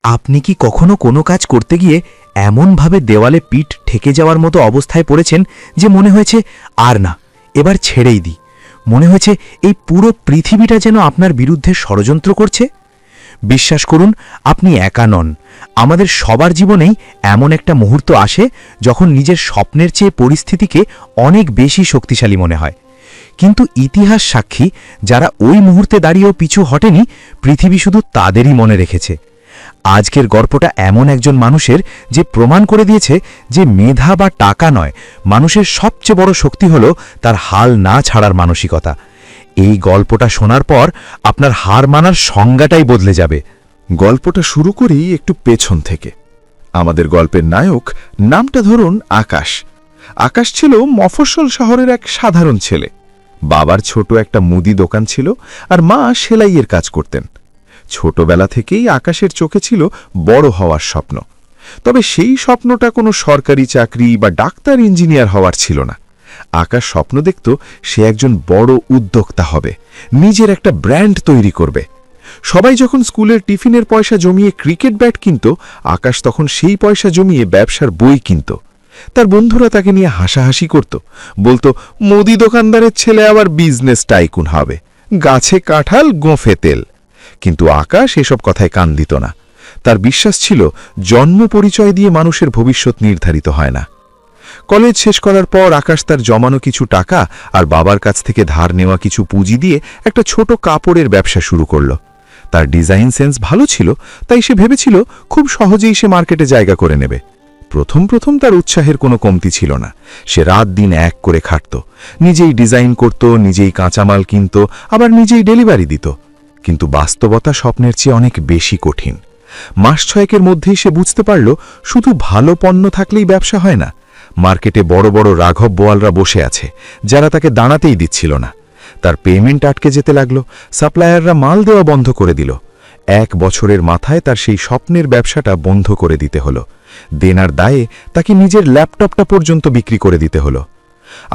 আপনি কি কখনো কোনো কাজ করতে গিয়ে এমনভাবে দেওয়ালে পিঠ ঠেকে যাওয়ার মতো অবস্থায় পড়েছেন যে মনে হয়েছে আর না, এবার ছেড়েই দিই? মনে হয়েছে এই পুরো পৃথিবীটা যেন আপনার বিরুদ্ধে ষড়যন্ত্র করছে? বিশ্বাস করুন, আপনি একা নন। আমাদের সবার জীবনেই এমন একটা মুহূর্ত আসে যখন নিজের স্বপ্নের চেয়ে পরিস্থিতিকে অনেক বেশি শক্তিশালী মনে হয়। কিন্তু ইতিহাস সাক্ষী, যারা ওই মুহূর্তে দাঁড়িয়েও পিছু হটেনি, পৃথিবী শুধু তাদেরই মনে রেখেছে। আজকের গল্পটা এমন একজন মানুষের, যে প্রমাণ করে দিয়েছে যে মেধা বা টাকা নয়, মানুষের সবচেয়ে বড় শক্তি হল তার হাল না ছাড়ার মানসিকতা। এই গল্পটা শোনার পর আপনার হার মানার সংজ্ঞাটাই বদলে যাবে। গল্পটা শুরু করি একটু পেছন থেকে। আমাদের গল্পের নায়ক নামটা ধরুন আকাশ। আকাশ ছিল মফস্বল শহরের এক সাধারণ ছেলে। বাবার ছোট একটা মুদি দোকান ছিল, আর মা সেলাইয়ের কাজ করতেন। ছোটবেলা থেকেই আকাশের চোখে ছিল বড় হওয়ার স্বপ্ন। তবে সেই স্বপ্নটা কোনো সরকারি চাকরি বা ডাক্তার ইঞ্জিনিয়ার হওয়ার ছিল না। আকাশ স্বপ্ন দেখত সে একজন বড় উদ্যোক্তা হবে, নিজের একটা ব্র্যান্ড তৈরি করবে। সবাই যখন স্কুলের টিফিনের পয়সা জমিয়ে ক্রিকেট ব্যাট কিনত, আকাশ তখন সেই পয়সা জমিয়ে ব্যবসার বই কিনত। তার বন্ধুরা তাকে নিয়ে হাসাহাসি করত, বলতো মুদি দোকানদারের ছেলে আবার বিজনেস টাইকুন হবে, গাছে কাঁঠাল গোঁফে তেল। কিন্তু আকাশ এসব কথায় কান দিত না। তার বিশ্বাস ছিল জন্ম পরিচয় দিয়ে মানুষের ভবিষ্যৎ নির্ধারিত হয় না। কলেজ শেষ করার পর আকাশ তার জমানো কিছু টাকা আর বাবার কাছ থেকে ধার নেওয়া কিছু পুঁজি দিয়ে একটা ছোট কাপড়ের ব্যবসা শুরু করল। তার ডিজাইন সেন্স ভালো ছিল, তাই সে ভেবেছিল খুব সহজেই সে মার্কেটে জায়গা করে নেবে। প্রথম প্রথম তার উৎসাহের কোনো কমতি ছিল না। সে রাত দিন এক করে খাটত, নিজেই ডিজাইন করত, নিজেই কাঁচামাল কিনত, আবার নিজেই ডেলিভারি দিত। কিন্তু বাস্তবতা স্বপ্নের চেয়ে অনেক বেশি কঠিন। মাস ছয়েকের মধ্যেই সে বুঝতে পারল শুধু ভালো পণ্য থাকলেই ব্যবসা হয় না। মার্কেটে বড় বড় রাঘব বোয়ালরা বসে আছে, যারা তাকে দাঁড়াতেই দিচ্ছিল না। তার পেমেন্ট আটকে যেতে লাগল, সাপ্লায়াররা মাল দেওয়া বন্ধ করে দিল। 1 বছরের মাথায় তার সেই স্বপ্নের ব্যবসাটা বন্ধ করে দিতে হলো। দেনার দায়ে তাকে নিজের ল্যাপটপটা পর্যন্ত বিক্রি করে দিতে হলো।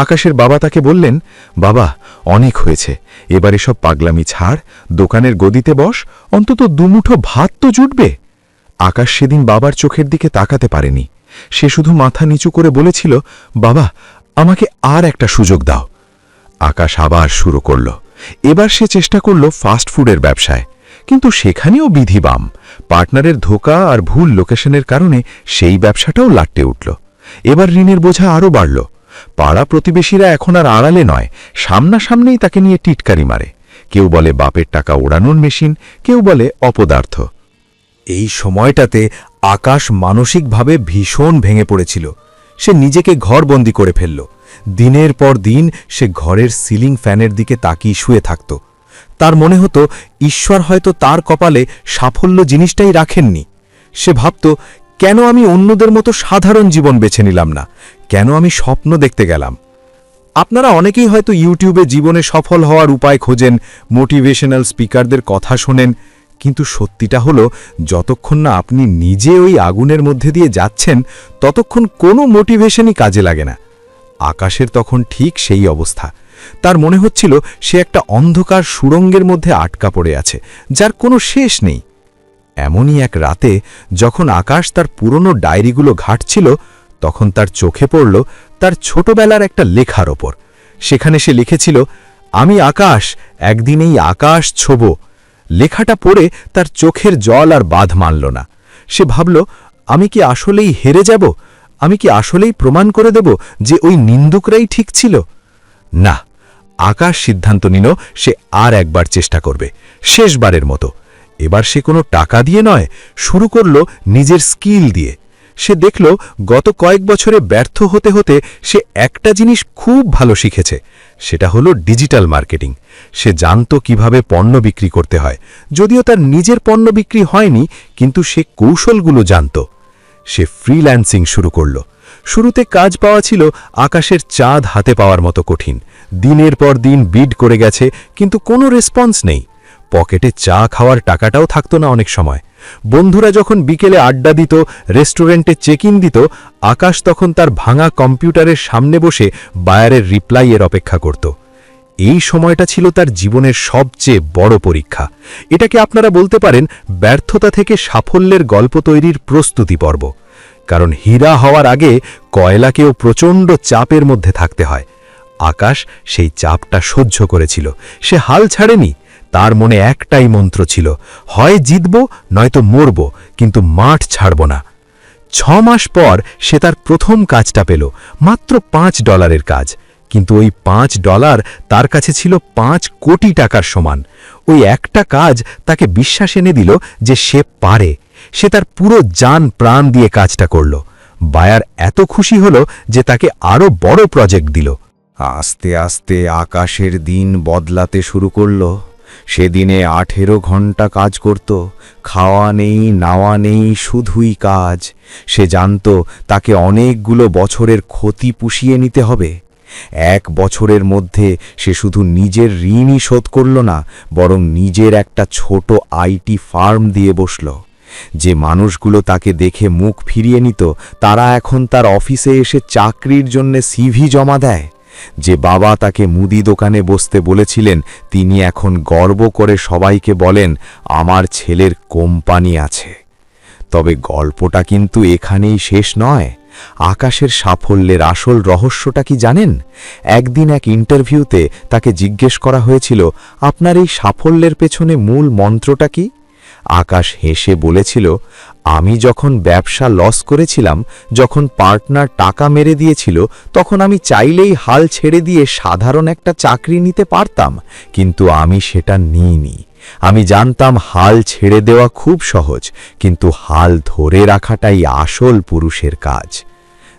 আকাশের বাবা তাকে বললেন, বাবা, অনেক হয়েছে, এবার এসব পাগলামি ছাড়, দোকানের গদিতে বস, অন্তত দুমুঠো ভাত তো জুটবে। আকাশ সেদিন বাবার চোখের দিকে তাকাতে পারেনি। সে শুধু মাথা নিচু করে বলেছিল, বাবা, আমাকে আর একটা সুযোগ দাও। আকাশ আবার শুরু করল। এবার সে চেষ্টা করল ফাস্ট ফুডের ব্যবসায়, কিন্তু সেখানেও বিধিবাম। পার্টনারের ধোঁকা আর ভুল লোকেশনের কারণে সেই ব্যবসাটাও লাট্টে উঠল। এবার ঋণের বোঝা আরও বাড়ল। পাড়া প্রতিবেশীরা এখন আর আড়ালে নয়, সামনাসামনেই তাকে নিয়ে টিটকারি মারে। কেউ বলে বাপের টাকা ওড়ানোর মেশিন, কেউ বলে অপদার্থ। এই সময়টাতে আকাশ মানসিকভাবে ভীষণ ভেঙে পড়েছিল। সে নিজেকে ঘরবন্দি করে ফেলল। দিনের পর দিন সে ঘরের সিলিং ফ্যানের দিকে তাকিয়ে শুয়ে থাকত। তার মনে হতো ঈশ্বর হয়তো তার কপালে সাফল্য জিনিসটাই রাখেননি। সে ভাবত, কেন আমি অন্যদের মতো সাধারণ জীবন বেছে নিলাম না? কেন আমি স্বপ্ন দেখতে গেলাম? আপনারা অনেকেই হয়তো ইউটিউবে জীবনে সফল হওয়ার উপায় খোঁজেন, মোটিভেশনাল স্পিকারদের কথা শোনেন, কিন্তু সত্যিটা হলো, যতক্ষণ না আপনি নিজে ওই আগুনের মধ্যে দিয়ে যাচ্ছেন, ততক্ষণ কোনো মোটিভেশনই কাজে লাগে না। আকাশের তখন ঠিক সেই অবস্থা। তার মনে হচ্ছিল সে একটা অন্ধকার সুড়ঙ্গের মধ্যে আটকা পড়ে আছে, যার কোনো শেষ নেই। এমনই এক রাতে যখন আকাশ তার পুরনো ডায়েরিগুলো ঘাঁটছিল, তখন তার চোখে পড়ল তার ছোটবেলার একটা লেখার ওপর। সেখানে সে লিখেছিল, আমি আকাশ, একদিন এই আকাশ ছোব। লেখাটা পড়ে তার চোখের জল আর বাঁধ মানল না। সে ভাবল, আমি কি আসলেই হেরে যাব? আমি কি আসলেই প্রমাণ করে দেব যে ওই নিন্দুকরাই ঠিক ছিল? না, আকাশ সিদ্ধান্ত নিল সে আর একবার চেষ্টা করবে, শেষবারের মতো। এবার সে কোনো টাকা দিয়ে নয়, শুরু করল নিজের স্কিল দিয়ে। সে দেখল গত কয়েক বছরে ব্যর্থ হতে হতে সে একটা জিনিস খুব ভালো শিখেছে, সেটা হলো ডিজিটাল মার্কেটিং। সে জানত কিভাবে পণ্য বিক্রি করতে হয়। যদিও তার নিজের পণ্য বিক্রি হয়নি, কিন্তু সে কৌশলগুলো জানত। সে ফ্রিল্যান্সিং শুরু করল। শুরুতে কাজ পাওয়া ছিল আকাশের চাঁদ হাতে পাওয়ার মতো কঠিন। দিনের পর দিন বিড করে গেছে, কিন্তু কোনো রেসপন্স নেই। পকেটে চা খাওয়ার টাকাটাও থাকত না অনেক সময়। বন্ধুরা যখন বিকেলে আড্ডা দিত, রেস্টুরেন্টে চেক ইন দিত, আকাশ তখন তার ভাঙা কম্পিউটারের সামনে বসে বায়ারের রিপ্লাইয়ের অপেক্ষা করত। এই সময়টা ছিল তার জীবনের সবচেয়ে বড় পরীক্ষা। এটাকে আপনারা বলতে পারেন ব্যর্থতা থেকে সাফল্যের গল্প তৈরির প্রস্তুতি পর্ব। কারণ হীরা হওয়ার আগে কয়লাকেও প্রচণ্ড চাপের মধ্যে থাকতে হয়। আকাশ সেই চাপটা সহ্য করেছিল। সে হাল ছাড়েনি। তার মনে একটাই মন্ত্র ছিল, হয় জিতব নয়তো মরব, কিন্তু মাঠ ছাড়ব না। 6 মাস পর সে তার প্রথম কাজটা পেল, মাত্র $5 কাজ। কিন্তু ওই $5 তার কাছে ছিল 5 কোটি টাকার সমান। ওই একটা কাজ তাকে বিশ্বাস এনে দিল যে সে পারে। সে তার পুরো জান প্রাণ দিয়ে কাজটা করল। বায়ার এত খুশি হল যে তাকে আরও বড় প্রজেক্ট দিল। আস্তে আস্তে আকাশের দিন বদলাতে শুরু করল। সেদিনে 18 ঘন্টা কাজ করত, খাওয়া নেই, নাওয়া নেই, শুধুই কাজ। সে জানত তাকে অনেকগুলো বছরের ক্ষতি পুষিয়ে নিতে হবে। 1 বছরের মধ্যে সে শুধু নিজের ঋণই শোধ করল না, বরং নিজের একটা ছোট আইটি ফার্ম দিয়ে বসল। যে মানুষগুলো তাকে দেখে মুখ ফিরিয়ে নিত, তারা এখন তার অফিসে এসে চাকরির জন্য সিভি জমা দেয়। যে বাবা তাকে মুদি দোকানে বসতে বলেছিলেন, তিনি এখন গর্ব করে সবাইকে বলেন, আমার ছেলের কোম্পানি আছে। তবে গল্পটা কিন্তু এখানেই শেষ নয়। আকাশের সাফল্যের আসল রহস্যটা কি জানেন? একদিন এক ইন্টারভিউতে তাকে জিজ্ঞেস করা হয়েছিল, আপনার এই সাফল্যের পেছনে মূল মন্ত্রটা কি? আকাশ হেসে বলেছিল, আমি যখন ব্যবসা লস করেছিলাম, যখন পার্টনার টাকা মেরে দিয়েছিল, তখন আমি চাইলেই হাল ছেড়ে দিয়ে সাধারণ একটা চাকরি নিতে পারতাম, কিন্তু আমি সেটা নিইনি। আমি জানতাম হাল ছেড়ে দেওয়া খুব সহজ, কিন্তু হাল ধরে রাখাটাই আসল পুরুষের কাজ।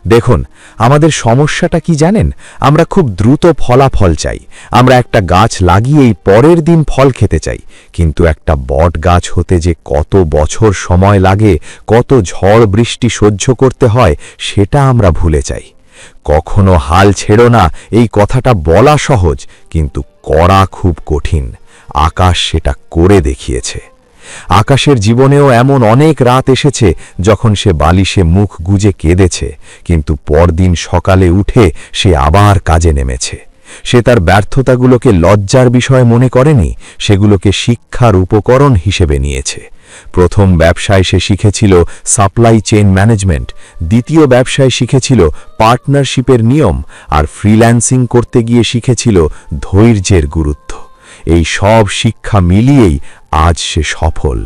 দেখুন, আমাদের সমস্যাটা কি জানেন? আমরা খুব দ্রুত ফলাফল চাই। আমরা একটা গাছ লাগিয়েই পরের দিন ফল খেতে চাই, কিন্তু একটা বট গাছ হতে যে কত বছর সময় লাগে, কত ঝড় বৃষ্টি সহ্য করতে হয়, সেটা আমরা ভুলে যাই। কখনো হাল ছেড়ো না, এই কথাটা বলা সহজ, কিন্তু করা খুব কঠিন। আকাশ সেটা করে দেখিয়েছে। আকাশের জীবনেও এমন অনেক রাত এসেছে যখন সে বালিশে মুখ গুজে কেঁদেছে, কিন্তু পরদিন সকালে উঠে সে আবার কাজে নেমেছে। সে তার ব্যর্থতাগুলোকে লজ্জার বিষয় মনে করেনি, সেগুলোকে শিক্ষার উপকরণ হিসেবে নিয়েছে। প্রথম ব্যবসায় সে শিখেছিল সাপ্লাই চেইন ম্যানেজমেন্ট, দ্বিতীয় ব্যবসায় শিখেছিল পার্টনারশিপের নিয়ম, আর ফ্রিল্যান্সিং করতে গিয়ে শিখেছিল ধৈর্যের গুরুত্ব। এই সব শিক্ষা মিলিয়েই আজ সে সফল।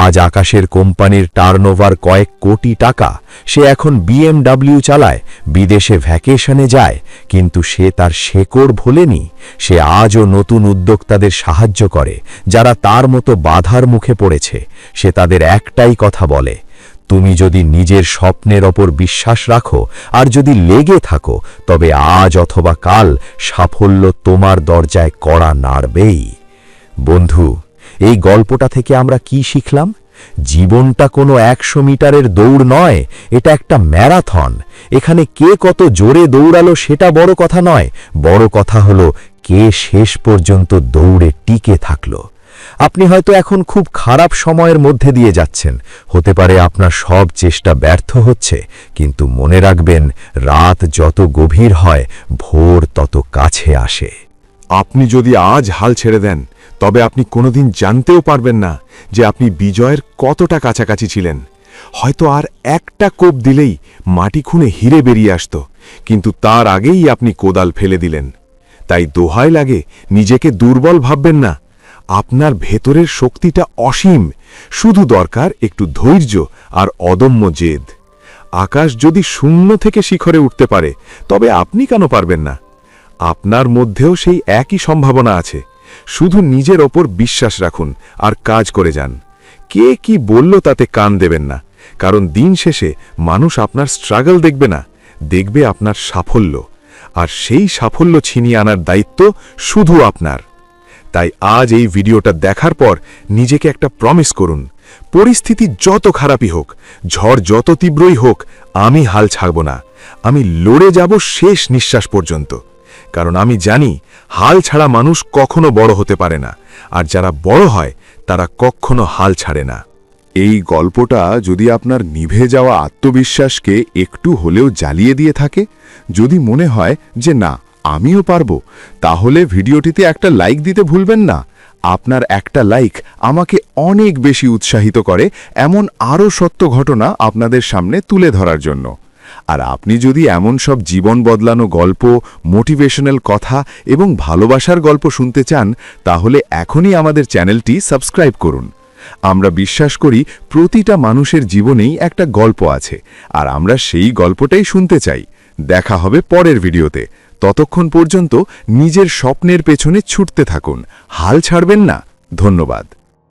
আজ আকাশের কোম্পানির টার্নওভার কয়েক কোটি টাকা। সে এখন BMW চালায়, বিদেশে ভ্যাকেশনে যায়, কিন্তু সে তার শেকড় ভোলেনি। সে আজও নতুন উদ্যোক্তাদের সাহায্য করে, যারা তার মতো বাধার মুখে পড়েছে। সে তাদের একটাই কথা বলে, তুমি যদি নিজের স্বপ্নের ওপর বিশ্বাস রাখো আর যদি লেগে থাকো, তবে আজ অথবা কাল সাফল্য তোমার দরজায় কড়া নাড়বেই। বন্ধু, এই গল্পটা থেকে আমরা কি শিখলাম? জীবনটা কোনো 100 মিটারের দৌড় নয়, এটা একটা ম্যারাথন। এখানে কে কত জোরে দৌড়ালো সেটা বড় কথা নয়, বড় কথা হলো কে শেষ পর্যন্ত দৌড়ে টিকে থাকলো। আপনি হয়তো এখন খুব খারাপ সময়ের মধ্যে দিয়ে যাচ্ছেন, হতে পারে আপনার সব চেষ্টা ব্যর্থ হচ্ছে, কিন্তু মনে রাখবেন, রাত যত গভীর হয়, ভোর তত কাছে আসে। আপনি যদি আজ হাল ছেড়ে দেন, তবে আপনি কোনোদিন জানতেও পারবেন না যে আপনি বিজয়ের কতটা কাছাকাছি ছিলেন। হয়তো আর একটা কোপ দিলেই মাটি খুঁড়ে হিরে বেরিয়ে আসত, কিন্তু তার আগেই আপনি কোদাল ফেলে দিলেন। তাই দোহাই লাগে, নিজেকে দুর্বল ভাববেন না। আপনার ভেতরের শক্তিটা অসীম, শুধু দরকার একটু ধৈর্য আর অদম্য জেদ। আকাশ যদি শূন্য থেকে শিখরে উঠতে পারে, তবে আপনি কেন পারবেন না? আপনার মধ্যেও সেই একই সম্ভাবনা আছে। শুধু নিজের ওপর বিশ্বাস রাখুন আর কাজ করে যান। কে কি বলল তাতে কান দেবেন না, কারণ দিন শেষে মানুষ আপনার স্ট্রাগল দেখবে না, দেখবে আপনার সাফল্য। আর সেই সাফল্য ছিনিয়ে আনার দায়িত্ব শুধু আপনার। তাই আজ এই ভিডিওটা দেখার পর নিজেকে একটা প্রমিস করুন, পরিস্থিতি যত খারাপই হোক, ঝড় যত তীব্রই হোক, আমি হাল ছাড়ব না। আমি লড়ে যাব শেষ নিঃশ্বাস পর্যন্ত। কারণ আমি জানি, হাল ছাড়া মানুষ কখনো বড় হতে পারে না, আর যারা বড় হয় তারা কখনো হাল ছাড়ে না। এই গল্পটা যদি আপনার নিভে যাওয়া আত্মবিশ্বাসকে একটু হলেও জ্বালিয়ে দিয়ে থাকে, যদি মনে হয় যে না, আমিও পারবো। তাহলে ভিডিওটিতে একটা লাইক দিতে ভুলবেন না। আপনার একটা লাইক আমাকে অনেক বেশি উৎসাহিত করে এমন আরও সত্য ঘটনা আপনাদের সামনে তুলে ধরার জন্য। আর আপনি যদি এমন সব জীবন বদলানো গল্প, মোটিভেশনাল কথা এবং ভালোবাসার গল্প শুনতে চান, তাহলে এখনই আমাদের চ্যানেলটি সাবস্ক্রাইব করুন। আমরা বিশ্বাস করি প্রতিটা মানুষের জীবনেই একটা গল্প আছে, আর আমরা সেই গল্পটাই শুনতে চাই। দেখা হবে পরের ভিডিওতে। ততক্ষণ পর্যন্ত নিজের স্বপ্নের পেছনে ছুটতে থাকুন, হাল ছাড়বেন না। ধন্যবাদ।